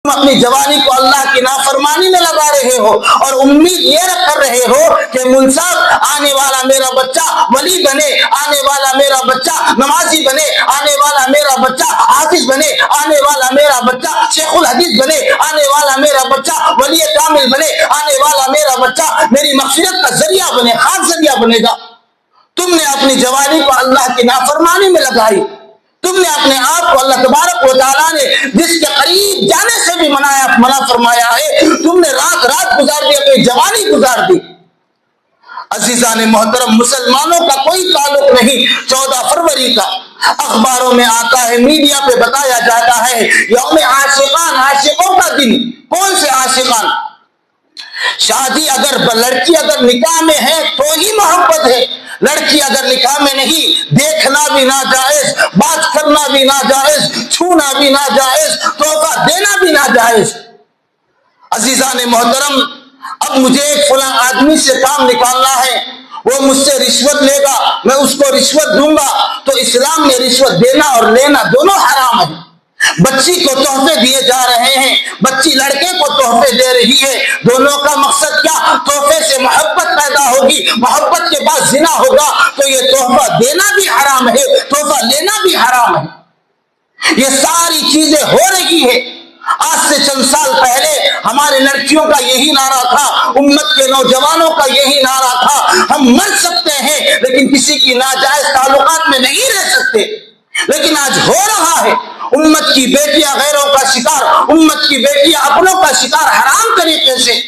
تم اپنی جوانی کو اللہ کی نافرمانی میں لگا رہے ہو اور امید یہ کر رہے ہو کہ منصف آنے والا میرا بچہ ولی بنے، آنے والا میرا بچہ نمازی بنے، آنے والا میرا بچہ حافظ بنے، آنے والا میرا بچہ شیخ الحدیث بنے، آنے والا میرا بچہ ولی کامل بنے، آنے والا میرا بچہ میری مغفرت کا ذریعہ بنے، خاص ذریعہ بنے گا۔ تم نے اپنی جوانی کو اللہ کی نافرمانی میں لگائی، تم نے اپنے آپ کو اللہ تبارک و تعالیٰ نے جس کے قریب جانے سے بھی منع فرمایا ہے، تم نے رات گزار دی، اپنی جوانی گزار دی۔ عزیزان محترم، مسلمانوں کا کوئی تعلق نہیں 14 فروری کا اخباروں میں آتا ہے، میڈیا پہ بتایا جاتا ہے یوم عاشقان، عاشقوں کا دن۔ کون سے عاشقان؟ شادی اگر لڑکی اگر نکاح میں ہے تو ہی محبت ہے، لڑکی اگر نکاح میں نہیں، دیکھنا بھی ناجائز، بات کرنا بھی ناجائز، چھونا بھی ناجائز، تحفہ دینا بھی ناجائز۔ عزیزان محترم، اب مجھے ایک فلاں آدمی سے کام نکالنا ہے، وہ مجھ سے رشوت لے گا، میں اس کو رشوت دوں گا، تو اسلام میں رشوت دینا اور لینا دونوں حرام ہے۔ بچی کو تحفے دیے جا رہے ہیں، بچی لڑکے کو تحفے دے رہی ہے، دونوں کا مقصد کیا؟ تحفے سے محبت پیدا ہوگی، محبت کے بعد زنا ہوگا، تو یہ تحفہ دینا بھی حرام ہے، تحفہ لینا بھی حرام ہے۔ یہ ساری چیزیں ہو رہی ہے۔ آج سے چند سال پہلے ہمارے لڑکیوں کا یہی نعرہ تھا، امت کے نوجوانوں کا یہی نعرہ تھا، ہم مر سکتے ہیں لیکن کسی کی ناجائز تعلقات میں نہیں رہ سکتے۔ لیکن آج ہو رہا ہے، امت کی بیٹیاں غیروں کا شکار، امت کی بیٹیاں اپنوں کا شکار حرام طریقے سے۔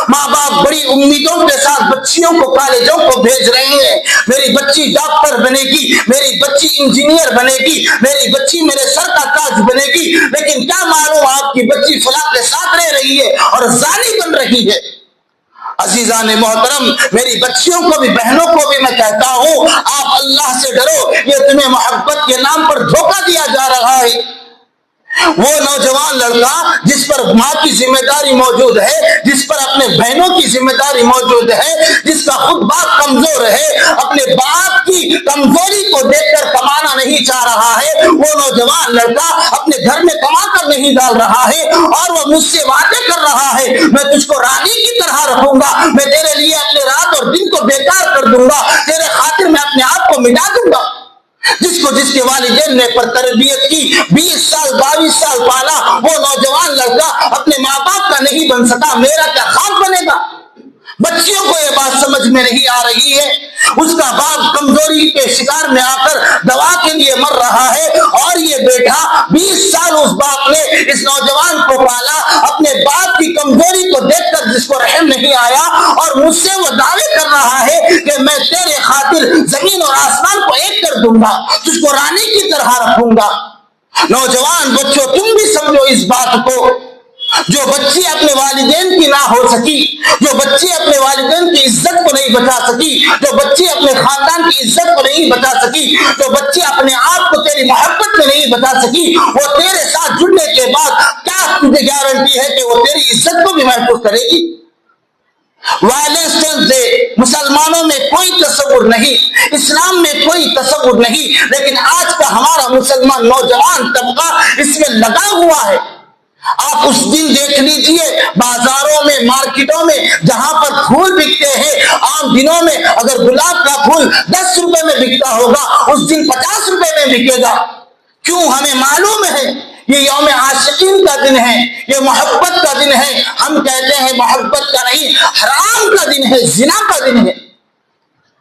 ماں باپ بڑی امیدوں کے ساتھ بچیوں کو کالجوں کو بھیج رہے ہیں، میری بچی ڈاکٹر بنے گی، میری بچی انجینئر بنے گی، میری بچی میرے سر کا تاج بنے گی، لیکن کیا معلوم آپ کی بچی فلاں کے ساتھ رہ رہی ہے اور زانی بن رہی ہے۔ عزیزان محترم، میری بچیوں کو بھی، بہنوں کو بھی میں کہتا ہوں، آپ اللہ سے ڈرو، یہ تمہیں محبت کے نام پر دھوکہ دیا جا رہا ہے۔ وہ نوجوان لڑکا جس پر ماں کی ذمہ داری موجود ہے، جس پر اپنے بہنوں کی ذمہ داری موجود ہے، جس کا خود باپ کمزور ہے، اپنے باپ کی کمزوری کو دیکھ کر کمانا نہیں چاہ رہا ہے، وہ نوجوان لڑکا اپنے گھر میں کما کر نہیں ڈال رہا ہے، اور وہ مجھ سے وعدے کر رہا ہے میں تجھ کو رانی کی طرح رکھوں گا، میں تیرے لیے اپنے رات اور دن کو بیکار کر دوں گا، تیرے خاطر میں اپنے آپ کو مٹا دوں گا۔ جس کے والدین نے پر تربیت کی، 20 سال 22 سال پالا، وہ نوجوان لڑکا اپنے ماں باپ کا نہیں بن سکا، میرا کیا خواب بنے گا؟ بچیوں کو یہ بات سمجھ میں نہیں آ رہی ہے، اس کا باپ کمزوری کے شکار میں آ کر دوا کے لیے مر رہا ہے، اور یہ بیٹا 20 سال اس باپ نے اس نوجوان کو پالا، اپنے باپ کی کمزوری کو دیکھ کر جس کو رحم نہیں آیا، اور مجھ سے وہ دعوے کر رہا ہے کہ میں تیرے خاطر زمین اور آسمان کو ایک کر دوں گا، تجھ کو رانی کی طرح رکھوں گا۔ نوجوان بچوں، تم بھی سمجھو اس بات کو، جو بچی اپنے والدین کی نہ ہو سکی، جو بچی اپنے والدین کی عزت کو نہیں بچا سکی، جو بچی اپنے خاندان کی عزت کو نہیں بچا سکی، جو بچی اپنے آپ کو تیری محبت میں نہیں بچا سکی، وہ تیرے ساتھ جڑنے کے بعد کیا تجھے گارنٹی ہے کہ وہ تیری عزت کو بھی محفوظ کرے گی؟ وائلنس سے مسلمانوں میں کوئی تصور نہیں، اسلام میں کوئی تصور نہیں، لیکن آج کا ہمارا مسلمان نوجوان طبقہ اس میں لگا ہوا ہے۔ آپ اس دن دیکھ لیجئے بازاروں میں، مارکیٹوں میں، جہاں پر پھول بکتے ہیں، عام دنوں میں اگر گلاب کا پھول 10 روپے میں بکتا ہوگا، اس دن 50 روپے میں بکے گا۔ کیوں؟ ہمیں معلوم ہے یہ یوم عاشقین کا دن ہے، یہ محبت کا دن ہے۔ ہم کہتے ہیں محبت کا نہیں، حرام کا دن ہے، زنا کا دن ہے۔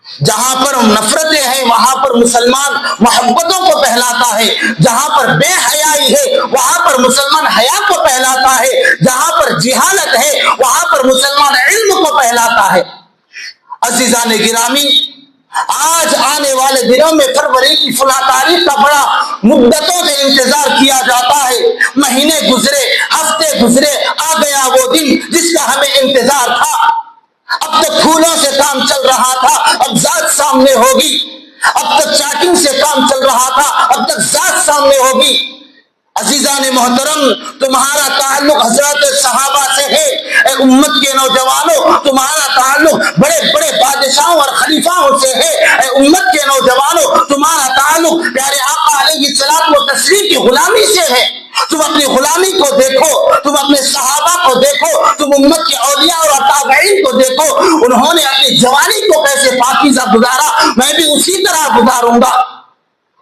جہاں پر نفرتیں ہیں وہاں پر مسلمان محبتوں کو پہلاتا ہے، جہاں پر بے حیائی ہے وہاں پر مسلمان حیا کو پہلاتا ہے، جہاں پر جہالت ہے وہاں پر مسلمان علم کو پہلاتا ہے۔ عزیزان گرامی، آج آنے والے دنوں میں فروری کی فلاں تاریخ کا بڑا مدتوں سے انتظار کیا جاتا ہے، مہینے گزرے، ہفتے گزرے، آ گیا وہ دن جس کا ہمیں انتظار تھا۔ اب تک پھولوں سے کام چل رہا تھا، اب ذات سامنے ہوگی، اب تک چاٹنگ سے کام چل رہا تھا، اب تک ذات سامنے ہوگی۔ عزیزان محترم، تمہارا تعلق حضرات صحابہ سے ہے، اے امت کے نوجوانوں، تمہارا تعلق بڑے بڑے بادشاہوں اور خلیفاؤں سے ہے، اے امت کے نوجوانوں، تمہارا تعلق پیارے آقا علیہ الصلوۃ والتسلیم کی غلامی سے ہے۔ تم اپنی غلامی کو دیکھو، تم اپنے صحابہ کو دیکھو، تم امت کے اولیاء اور تابعین کو دیکھو، انہوں نے اپنی جوانی کو کیسے پاکیزہ گزارا، میں بھی اسی طرح گزاروں گا۔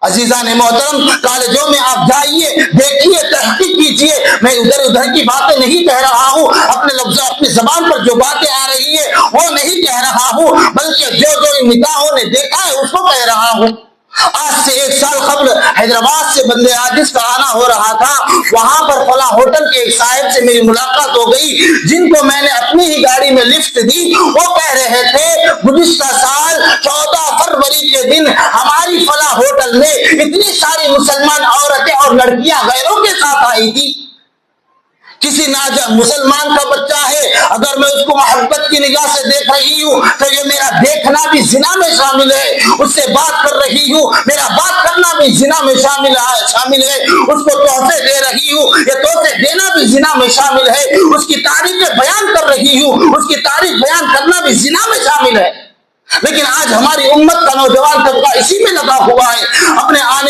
عزیزان محترم، کالجوں میں آپ جائیے، دیکھیے، تحقیق کیجیے، میں ادھر کی باتیں نہیں کہہ رہا ہوں، اپنے لفظوں اپنی زبان پر جو باتیں آ رہی ہے وہ نہیں کہہ رہا ہوں، بلکہ جو ان نگاہوں نے دیکھا ہے اس کو کہہ رہا ہوں۔ آج سے 1 سال قبل حیدرآباد سے بندے عاجز کا آنا ہو رہا تھا، وہاں پر فلاں ہوٹل کے ایک صاحب سے میری ملاقات ہو گئی، جن کو میں نے اپنی ہی گاڑی میں لفٹ دی۔ وہ کہہ رہے تھے گزشتہ سال 14 فروری کے دن ہماری فلاں ہوٹل میں اتنی ساری مسلمان عورتیں اور لڑکیاں غیروں کے ساتھ آئی تھی۔ کسی مسلمان کا بچہ ہے، اگر میں اس کو محبت کی نگاہ سے دیکھ رہی ہوں تو یہ میرا دیکھنا بھی زنا میں شامل ہے، اس سے بات کر رہی ہوں، میرا بات کرنا بھی زنا میں شامل ہے، اس کو تحفے دے رہی ہوں، یہ تحفے دینا بھی زنا میں شامل ہے، اس کی تعریفیں بیان کر رہی ہوں، اس کی تعریف بیان کرنا بھی زنا میں شامل ہے۔ لیکن آج ہماری امت کا نوجوان طبقہ اسی میں لگا ہوا ہے، اپنے آنے